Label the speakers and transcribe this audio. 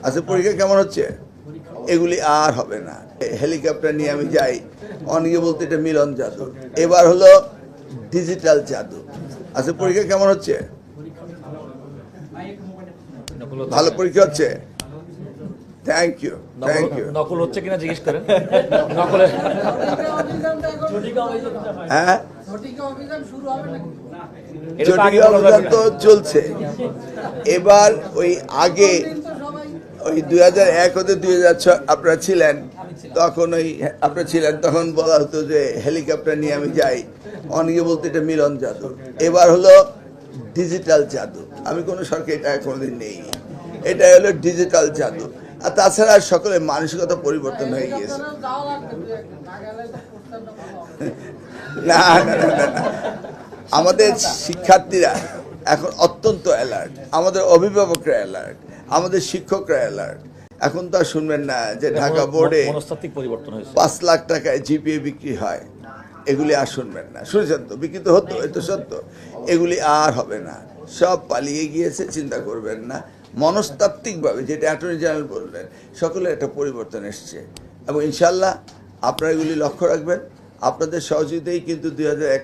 Speaker 1: আচ্ছা, পরীক্ষা কেমন হচ্ছে? এগুলি আর হবে না। হেলিকপ্টার নিয়ে আমি যাই, অনেকে বলতে এটা মিলন জাদু, এবার হলো ডিজিটাল জাদু। আচ্ছা, পরীক্ষা কেমন হচ্ছে? ভালো পরীক্ষা হচ্ছে। Thank you, thank you.
Speaker 2: নকল হচ্ছে কিনা জিজ্ঞেস করেন। নকলে
Speaker 1: হ্যাঁ,
Speaker 2: এটা তো আগে
Speaker 1: জটিল অভিযান তো চলছে। এবার ওই আগে ওই 2001 হতে 2006 আপনারা ছিলেন, তখন তখন বলা হতো যে হেলিকপ্টার নিয়ে আমি যাই, অনেকে বলতে এটা মিলন জাদু, এবার হলো ডিজিটাল জাদু। আমি কোনো সরকারি টাকা কোনোদিন নেইনি, এটা হলো ডিজিটাল জাদু। আর তাছাড়া সকলের মানসিকতা পরিবর্তন হয়ে গিয়েছে। না না না না না, আমাদের শিক্ষার্থীরা এখন অত্যন্ত অ্যালার্ট, আমাদের অভিভাবকরা অ্যালার্ট, আমাদের শিক্ষকরা অ্যালার্ট। এখন তো আর শুনবেন না যে ঢাকা বোর্ডে
Speaker 2: মনস্তাত্ত্বিক পরিবর্তন হয়েছে।
Speaker 1: 5 লাখ টাকায় জিপিএ বিক্রি হয়, এগুলি আর শুনবেন না। শুনেছেন তো, বিক্রি তো হতো, এটা সত্য। এগুলি আর হবে না, সব পালিয়ে গিয়েছে, চিন্তা করবেন না। মনস্তাত্ত্বিকভাবে, যেটা অ্যাটর্নি জেনারেল বললেন, সকলের একটা পরিবর্তন এসছে এবং ইনশাল্লাহ আপনারা এগুলি লক্ষ্য রাখবেন। আপনাদের সহযোগিতাই কিন্তু 2001